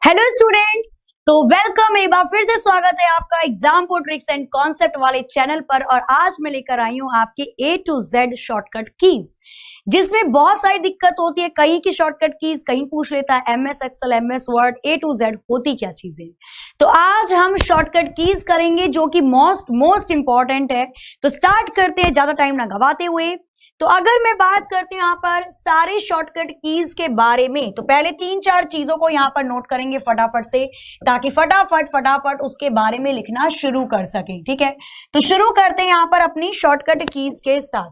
Hello students, तो welcome, एक बार फिर से स्वागत है आपका एग्जाम को ट्रिक्स एंड कॉन्सेप्ट वाले चैनल पर। और आज मैं लेकर आई हूं आपके A to Z shortcut keys, जिसमें बहुत सारी दिक्कत होती है। कहीं की शॉर्टकट कीज कहीं पूछ लेता है, MS excel, MS word, A to Z होती क्या चीजें। तो आज हम शॉर्टकट कीज करेंगे जो कि मोस्ट इंपॉर्टेंट है। तो स्टार्ट करते हैं ज्यादा टाइम ना गवाते हुए। तो अगर मैं बात करती हूँ यहाँ पर सारे शॉर्टकट कीज के बारे में, तो पहले 3-4 चीजों को यहाँ पर नोट करेंगे फटाफट से, ताकि फटाफट उसके बारे में लिखना शुरू कर सके। ठीक है, तो शुरू करते हैं यहाँ पर अपनी शॉर्टकट कीज के साथ।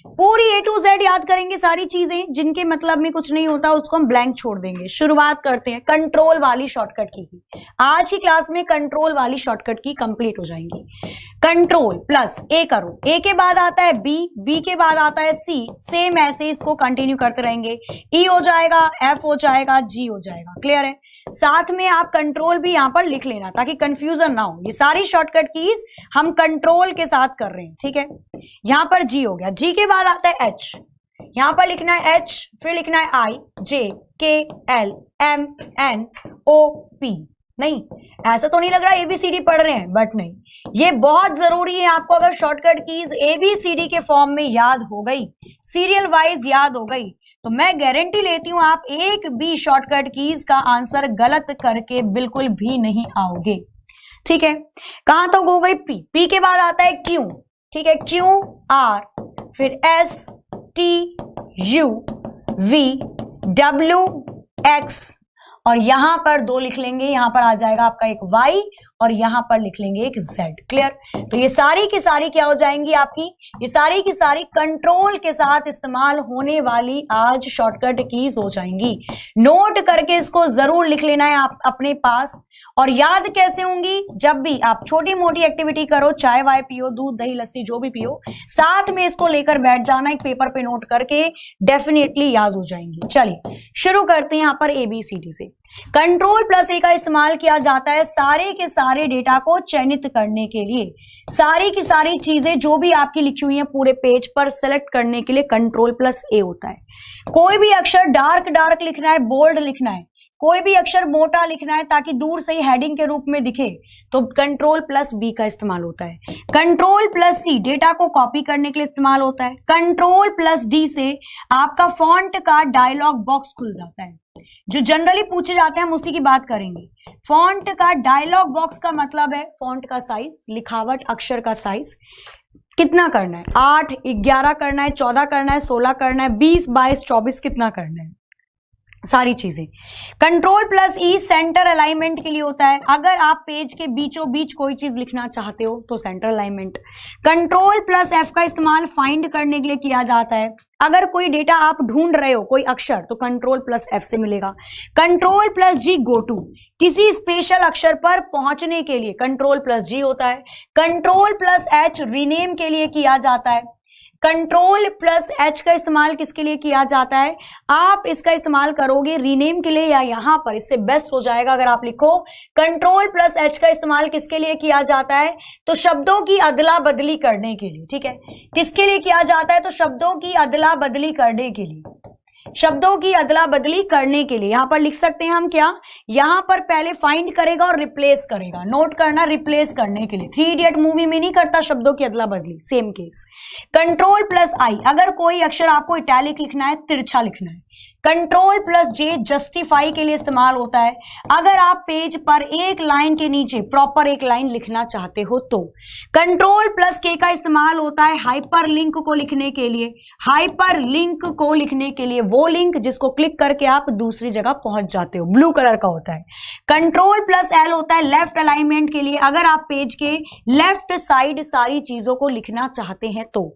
पूरी A to Z याद करेंगे, सारी चीजें जिनके मतलब में कुछ नहीं होता उसको हम ब्लैंक छोड़ देंगे। शुरुआत करते हैं कंट्रोल वाली शॉर्टकट की। आज की क्लास में कंट्रोल वाली शॉर्टकट की कंप्लीट हो जाएंगी। कंट्रोल प्लस A करो, A के बाद आता है B के बाद आता है C, सेम ऐसे इसको कंटिन्यू करते रहेंगे। E हो जाएगा, F हो जाएगा, G हो जाएगा। क्लियर है? साथ में आप कंट्रोल भी यहां पर लिख लेना ताकि कंफ्यूजन ना हो। ये सारी शॉर्टकट कीज हम कंट्रोल के साथ कर रहे हैं। ठीक है, यहां पर G हो गया, G के बाद आता है H, यहां पर लिखना है H, फिर लिखना है I, J, K, L, M, N, O, P। नहीं, ऐसा तो नहीं लग रहा ABCD पढ़ रहे हैं, बट नहीं, ये बहुत जरूरी है आपको। अगर शॉर्टकट कीज ABCD के फॉर्म में याद हो गई, सीरियल वाइज याद हो गई, तो मैं गारंटी लेती हूं आप एक भी शॉर्टकट कीज का आंसर गलत करके बिल्कुल भी नहीं आओगे। ठीक है, कहां तक हो गई P के बाद आता है Q। ठीक है, Q, R, फिर S, T, U, V, W, X, और यहां पर 2 लिख लेंगे। यहां पर आ जाएगा आपका एक Y और यहां पर लिख लेंगे एक Z। क्लियर? तो ये सारी की सारी क्या हो जाएंगी आपकी, ये सारी की सारी कंट्रोल के साथ इस्तेमाल होने वाली आज शॉर्टकट कीज हो जाएंगी। नोट करके इसको जरूर लिख लेना है आप अपने पास। और याद कैसे होंगी, जब भी आप छोटी मोटी एक्टिविटी करो, चाय वाय पियो, दूध दही लस्सी जो भी पियो, साथ में इसको लेकर बैठ जाना, एक पेपर पे नोट करके, डेफिनेटली याद हो जाएंगी। चलिए शुरू करते हैं यहाँ पर ABCD से। कंट्रोल प्लस A का इस्तेमाल किया जाता है सारे के सारे डेटा को चयनित करने के लिए। सारी की सारी चीजें जो भी आपकी लिखी हुई है पूरे पेज पर सेलेक्ट करने के लिए कंट्रोल प्लस A होता है। कोई भी अक्षर डार्क लिखना है, बोल्ड लिखना है, कोई भी अक्षर मोटा लिखना है ताकि दूर से ही हेडिंग के रूप में दिखे, तो कंट्रोल प्लस B का इस्तेमाल होता है। कंट्रोल प्लस C डेटा को कॉपी करने के लिए इस्तेमाल होता है। कंट्रोल प्लस D से आपका फॉन्ट का डायलॉग बॉक्स खुल जाता है। जो जनरली पूछे जाते हैं हम उसी की बात करेंगे। फॉन्ट का डायलॉग बॉक्स का मतलब है फॉन्ट का साइज, लिखावट अक्षर का साइज कितना करना है, 8, 11 करना है, 14 करना है, 16 करना है, 20, 22, 24 कितना करना है, सारी चीजें। Control plus E centre alignment के लिए होता है। अगर आप पेज के बीचों बीच कोई चीज लिखना चाहते हो तो centre alignment. Control plus F का इस्तेमाल फाइंड करने के लिए किया जाता है। अगर कोई डेटा आप ढूंढ रहे हो, कोई अक्षर, तो कंट्रोल प्लस F से मिलेगा। Control plus G go to, किसी स्पेशल अक्षर पर पहुंचने के लिए कंट्रोल प्लस G होता है। कंट्रोल प्लस H रीनेम के लिए किया जाता है। कंट्रोल प्लस H का इस्तेमाल किसके लिए किया जाता है, आप इसका इस्तेमाल करोगे रीनेम के लिए, या यहां पर इससे बेस्ट हो जाएगा अगर आप लिखो कंट्रोल प्लस H का इस्तेमाल किसके लिए किया जाता है, तो शब्दों की अदला बदली करने के लिए। ठीक है, किसके लिए किया जाता है, तो शब्दों की अदला बदली करने के लिए, शब्दों की अदला बदली करने के लिए। यहां पर लिख सकते हैं हम क्या, यहां पर पहले फाइंड करेगा और रिप्लेस करेगा। नोट करना, रिप्लेस करने के लिए। 3 इडियट मूवी में नहीं करता शब्दों की अदला बदली, same case. Control plus I, अगर कोई अक्षर आपको इटैलिक लिखना है, तिरछा लिखना है। कंट्रोल प्लस J जस्टिफाई के लिए इस्तेमाल होता है। अगर आप पेज पर एक लाइन के नीचे प्रॉपर एक लाइन लिखना चाहते हो तो। कंट्रोल प्लस K का इस्तेमाल होता है हाइपर लिंक को लिखने के लिए। हाइपर लिंक को लिखने के लिए, वो लिंक जिसको क्लिक करके आप दूसरी जगह पहुंच जाते हो, ब्लू कलर का होता है। कंट्रोल प्लस L होता है लेफ्ट अलाइनमेंट के लिए, अगर आप पेज के लेफ्ट साइड सारी चीजों को लिखना चाहते हैं तो।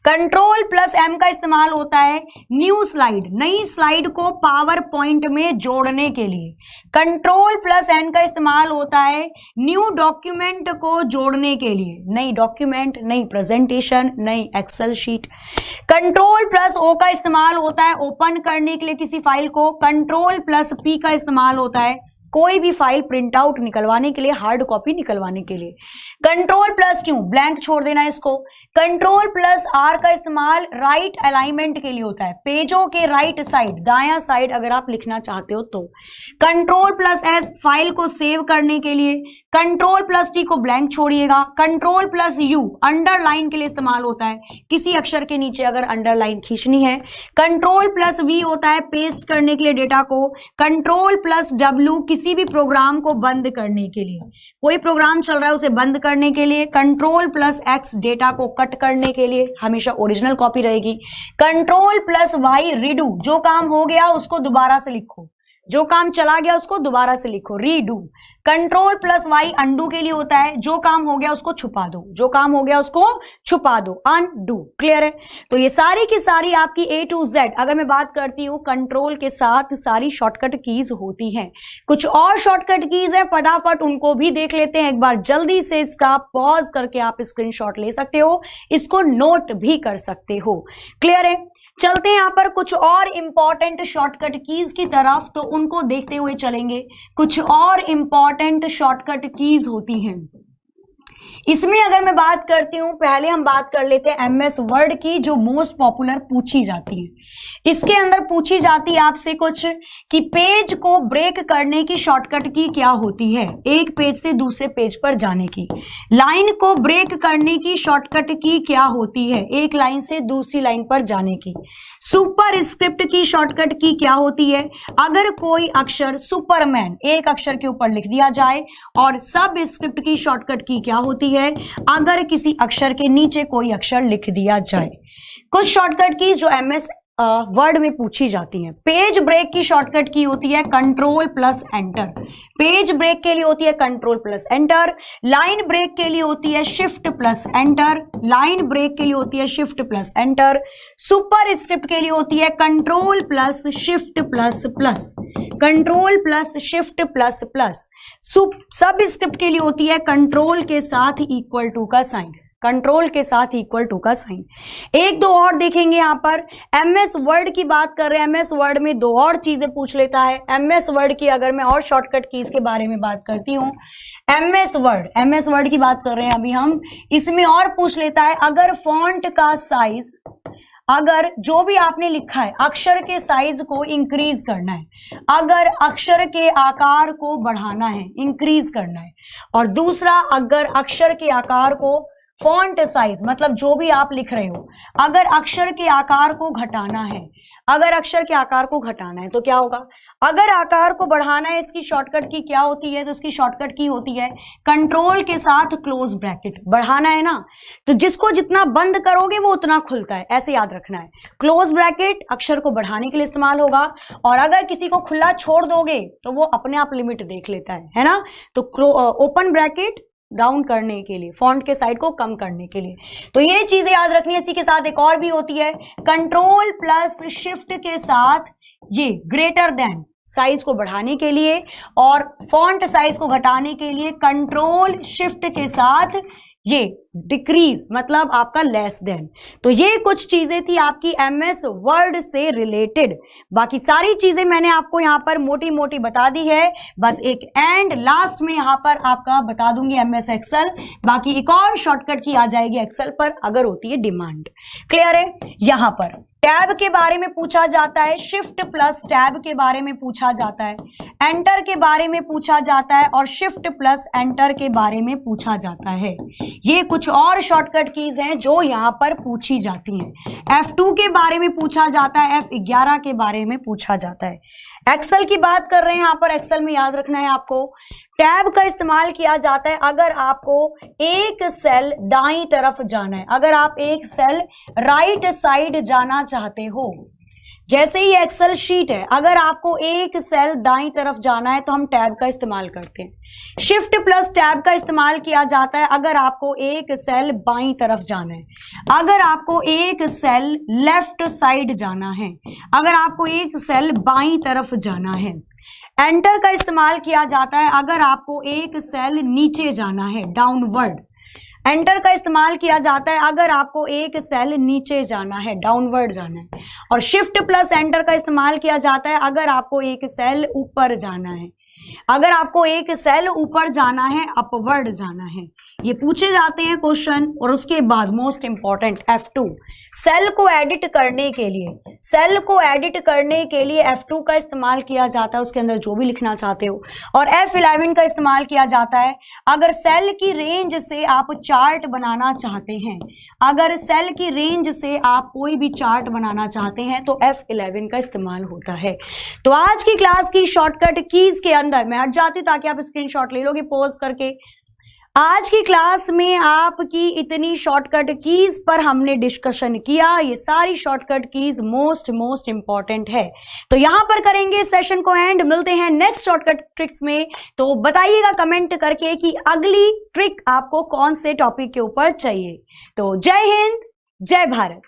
कंट्रोल प्लस M का इस्तेमाल होता है न्यू स्लाइड, नई स्लाइड को पावर पॉइंट में जोड़ने के लिए। कंट्रोल प्लस N का इस्तेमाल होता है न्यू डॉक्यूमेंट को जोड़ने के लिए, नई डॉक्यूमेंट, नई प्रेजेंटेशन, नई excel sheet. Control plus O का इस्तेमाल होता है ओपन करने के लिए किसी फाइल को। कंट्रोल प्लस P का इस्तेमाल होता है कोई भी फाइल प्रिंट आउट निकलवाने के लिए, हार्ड कॉपी निकलवाने के लिए। कंट्रोल प्लस क्यों, ब्लैंक छोड़ देना इसको। कंट्रोल प्लस आर का इस्तेमाल राइट अलाइनमेंट के लिए होता है, पेजों के राइट साइड, दायां साइड अगर आप लिखना चाहते हो तो। कंट्रोल प्लस एस फाइल को सेव करने के लिए। कंट्रोल प्लस टी को ब्लैंक छोड़िएगा। कंट्रोल प्लस यू अंडरलाइन के लिए इस्तेमाल होता है, किसी अक्षर के नीचे अगर अंडरलाइन खींचनी है। कंट्रोल प्लस वी होता है पेस्ट करने के लिए डेटा को। कंट्रोल प्लस डब्ल्यू किसी भी प्रोग्राम को बंद करने के लिए, कोई प्रोग्राम चल रहा है उसे बंद करने के लिए। कंट्रोल प्लस एक्स डेटा को कट करने के लिए, हमेशा ओरिजिनल कॉपी रहेगी। कंट्रोल प्लस वाई रीडू, जो काम हो गया उसको दोबारा से लिखो, जो काम चला गया उसको दोबारा से लिखो, redo. Control plus Y undo के लिए होता है, जो काम हो गया उसको छुपा दो, जो काम हो गया उसको छुपा दो, अनडू। क्लियर है? तो ये सारी की सारी आपकी ए टू जेड, अगर मैं बात करती हूँ कंट्रोल के साथ सारी शॉर्टकट कीज होती हैं। कुछ और शॉर्टकट कीज है, फटाफट उनको भी देख लेते हैं एक बार जल्दी से। इसका पॉज करके आप स्क्रीनशॉट ले सकते हो, इसको नोट भी कर सकते हो। क्लियर है? चलते हैं यहाँ पर कुछ और इंपॉर्टेंट शॉर्टकट कीज की तरफ, तो उनको देखते हुए चलेंगे। कुछ और इंपॉर्टेंट शॉर्टकट कीज होती हैं इसमें। अगर मैं बात करती हूं, पहले हम बात कर लेते हैं एमएस वर्ड की, जो मोस्ट पॉपुलर पूछी जाती है। इसके अंदर पूछी जाती है आपसे कुछ कि पेज को ब्रेक करने की शॉर्टकट की क्या होती है, एक पेज से दूसरे पेज पर जाने की। लाइन को ब्रेक करने की शॉर्टकट की क्या होती है, एक लाइन से दूसरी लाइन पर जाने की। सुपर स्क्रिप्ट की शॉर्टकट की क्या होती है, अगर कोई अक्षर सुपरमैन एक अक्षर के ऊपर लिख दिया जाए। और सब स्क्रिप्ट की शॉर्टकट की क्या होती है, अगर किसी अक्षर के नीचे कोई अक्षर लिख दिया जाए। कुछ शॉर्टकट की जो एमएस वर्ड में पूछी जाती है। पेज ब्रेक की शॉर्टकट की होती है control plus enter, page break के लिए होती है control plus enter. Line break के लिए होती है shift plus enter, line break के लिए होती है shift plus enter. Superscript के लिए होती है control plus shift plus plus, control plus shift plus plus. Subscript के लिए होती है कंट्रोल के साथ इक्वल टू का साइन, कंट्रोल के साथ इक्वल टू का साइन। एक दो और देखेंगे यहाँ पर, एमएस वर्ड की बात कर रहे हैं। एमएस वर्ड में दो और चीजें पूछ लेता है। एमएस वर्ड की अगर मैं और शॉर्टकट कीज के बारे में बात करती हूँ, एमएस वर्ड की बात कर रहे हैं अभी हम, इसमें और पूछ लेता है अगर फॉन्ट का साइज, अगर जो भी आपने लिखा है अक्षर के साइज को इंक्रीज करना है, अगर अक्षर के आकार को बढ़ाना है, इंक्रीज करना है। और दूसरा, अगर अक्षर के आकार को, फॉन्ट साइज मतलब जो भी आप लिख रहे हो, अगर अक्षर के आकार को घटाना है, अगर अक्षर के आकार को घटाना है तो क्या होगा, अगर आकार को बढ़ाना है, इसकी शॉर्टकट की क्या होती है, तो इसकी शॉर्टकट की होती है कंट्रोल के साथ क्लोज ब्रैकेट। बढ़ाना है ना, तो जिसको जितना बंद करोगे वो उतना खुलता है, ऐसे याद रखना है। क्लोज ब्रैकेट अक्षर को बढ़ाने के लिए इस्तेमाल होगा, और अगर किसी को खुला छोड़ दोगे तो वो अपने आप लिमिट देख लेता है ना। तो ओपन ब्रैकेट डाउन करने के लिए, फॉन्ट के साइज को कम करने के लिए। तो ये चीजें याद रखनी है। इसी के साथ एक और भी होती है कंट्रोल प्लस शिफ्ट के साथ ये ग्रेटर देन, साइज को बढ़ाने के लिए, और फॉन्ट साइज को घटाने के लिए कंट्रोल शिफ्ट के साथ ये डिक्रीज मतलब आपका लेस देन। तो ये कुछ चीजें थी आपकी एमएस वर्ड से रिलेटेड। बाकी सारी चीजें मैंने आपको यहाँ पर मोटी मोटी बता दी है, बस एक एंड लास्ट में यहाँ पर आपका बता दूंगी एमएस एक्सेल। बाकी एक और शॉर्टकट की आ जाएगी एक्सेल पर अगर होती है डिमांड। क्लियर है? यहाँ पर टैब के बारे में पूछा जाता है, शिफ्ट प्लस टैब के बारे में पूछा जाता है, एंटर के बारे में पूछा जाता है, और शिफ्ट प्लस एंटर के बारे में पूछा जाता है। ये कुछ और शॉर्टकट कीज हैं जो यहाँ पर पूछी जाती हैं। F2 के बारे में पूछा जाता है, F11 के बारे में पूछा जाता है। एक्सेल की बात कर रहे हैं यहाँ पर, एक्सेल में याद रखना है आपको, टैब का इस्तेमाल किया जाता है अगर आपको एक सेल दाईं तरफ जाना है, अगर आप एक सेल राइट साइड जाना चाहते हो। जैसे ही एक्सेल शीट है, अगर आपको एक सेल दाईं तरफ जाना है तो हम टैब का इस्तेमाल करते हैं। शिफ्ट प्लस टैब का इस्तेमाल किया जाता है अगर आपको एक सेल बाईं तरफ जाना है, अगर आपको एक सेल लेफ्ट साइड जाना है, अगर आपको एक सेल बाईं तरफ जाना है। एंटर का इस्तेमाल किया जाता है अगर आपको एक सेल नीचे जाना है, डाउनवर्ड। एंटर का इस्तेमाल किया जाता है अगर आपको एक सेल नीचे जाना है, डाउनवर्ड जाना है। और शिफ्ट प्लस एंटर का इस्तेमाल किया जाता है अगर आपको एक सेल ऊपर जाना है। अगर आपको एक सेल ऊपर जाना है, अपवर्ड जाना है, ये पूछे जाते हैं क्वेश्चन। और उसके बाद मोस्ट इंपॉर्टेंट F2, सेल को एडिट करने के लिए, सेल को एडिट करने के लिए F2 का इस्तेमाल किया जाता है, उसके अंदर जो भी लिखना चाहते हो। और F11 का इस्तेमाल किया जाता है अगर सेल की रेंज से आप चार्ट बनाना चाहते हैं, अगर सेल की रेंज से आप कोई भी चार्ट बनाना चाहते हैं तो F11 का इस्तेमाल होता है। तो आज की क्लास की शॉर्टकट कीज के अंदर मैं हट जाती हूं ताकि आप स्क्रीनशॉट ले लोगे पॉज करके। आज की क्लास में आपकी इतनी शॉर्टकट कीज पर हमने डिस्कशन किया। ये सारी शॉर्टकट कीज मोस्ट इंपॉर्टेंट है। तो यहां पर करेंगे सेशन को एंड, मिलते हैं नेक्स्ट शॉर्टकट ट्रिक्स में। तो बताइएगा कमेंट करके कि अगली ट्रिक आपको कौन से टॉपिक के ऊपर चाहिए। तो जय हिंद, जय भारत।